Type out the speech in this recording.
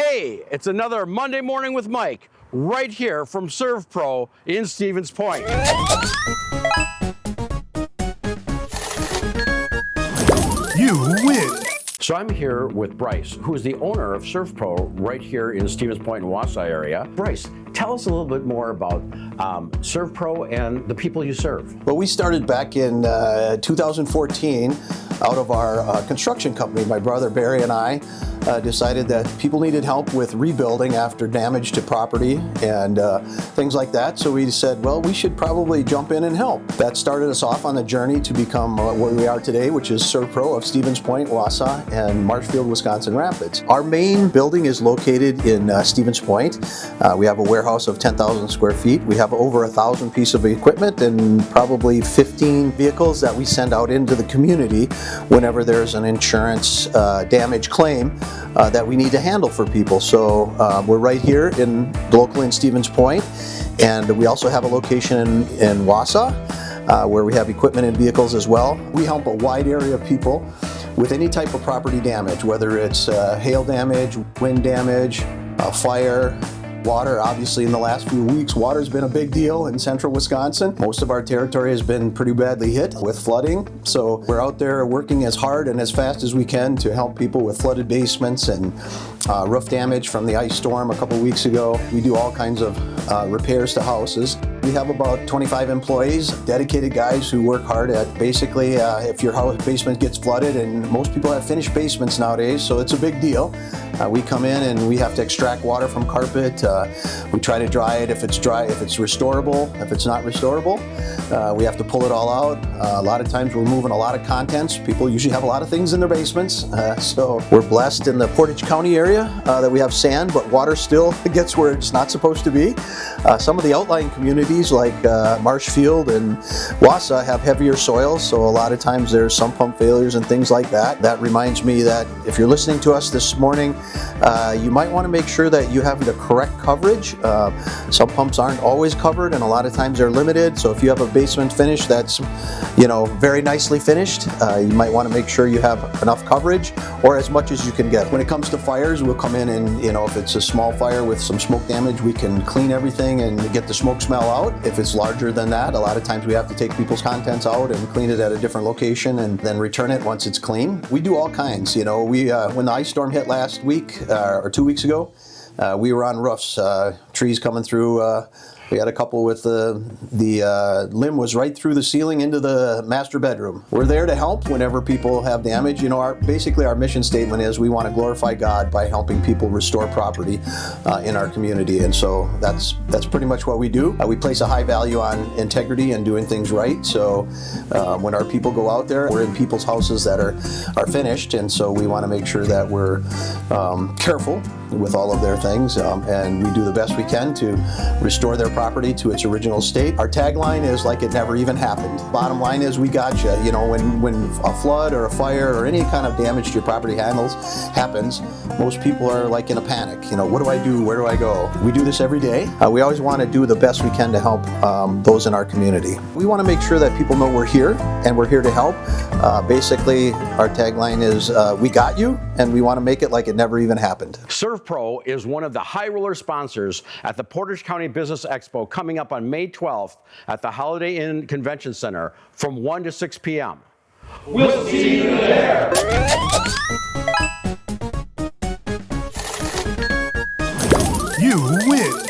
Hey, it's another Monday Morning with Mike, right here from SERVPRO in Stevens Point. You win. So I'm here with Bryce, who is the owner of SERVPRO right here in Stevens Point and Wausau area. Bryce, tell us a little bit more about SERVPRO and the people you serve. Well, we started back in 2014 out of our construction company. My brother Barry and I decided that people needed help with rebuilding after damage to property and things like that. So we said, well, we should probably jump in and help. That started us off on the journey to become where we are today, which is SERVPRO of Stevens Point, Wausau, and Marshfield, Wisconsin Rapids. Our main building is located in Stevens Point. We have a warehouse of 10,000 square feet. We have over 1,000 pieces of equipment and probably 15 vehicles that we send out into the community whenever there's an insurance damage claim that we need to handle for people. So we're right here locally in Stevens Point, and we also have a location in Wausau where we have equipment and vehicles as well. We help a wide area of people with any type of property damage, whether it's hail damage, wind damage, fire, water. Obviously, in the last few weeks, water's been a big deal in central Wisconsin. Most of our territory has been pretty badly hit with flooding. So we're out there working as hard and as fast as we can to help people with flooded basements and roof damage from the ice storm a couple weeks ago. We do all kinds of repairs to houses. We have about 25 employees, dedicated guys who work hard at basically if your house basement gets flooded, and most people have finished basements nowadays, so it's a big deal. We come in and we have to extract water from carpet. We try to dry it if it's dry, if it's restorable. If it's not restorable, we have to pull it all out. A lot of times we're moving a lot of contents. People usually have a lot of things in their basements. So we're blessed in the Portage County area that we have sand, but water still gets where it's not supposed to be. Some of the outlying communities like Marshfield and Wausau have heavier soils, so a lot of times there's sump pump failures and things like that. That reminds me that if you're listening to us this morning, you might want to make sure that you have the correct coverage. Some pumps aren't always covered, and a lot of times they're limited. So if you have a basement finish that's, very nicely finished, you might want to make sure you have enough coverage or as much as you can get. When it comes to fires, we'll come in and, if it's a small fire with some smoke damage, we can clean everything and get the smoke smell out. If it's larger than that, a lot of times we have to take people's contents out and clean it at a different location and then return it once it's clean. We do all kinds. When the ice storm hit last week or 2 weeks ago, we were on roofs, trees coming through. We had a couple with the limb was right through the ceiling into the master bedroom. We're there to help whenever people have damage. Basically our mission statement is we want to glorify God by helping people restore property in our community, and so that's pretty much what we do. We place a high value on integrity and doing things right. So when our people go out there, we're in people's houses that are finished, and so we want to make sure that we're careful with all of their things, and we do the best we can to restore their property to its original state. Our tagline is like it never even happened. Bottom line is we got you. When a flood or a fire or any kind of damage to your property happens, most people are like in a panic. What do I do? Where do I go? We do this every day. We always want to do the best we can to help those in our community. We want to make sure that people know we're here and we're here to help. Basically, our tagline is we got you, and we want to make it like it never even happened. SERVPRO is one of the high roller sponsors at the Portage County Business Expo coming up on May 12th at the Holiday Inn Convention Center from 1 to 6 p.m. We'll see you there. You win.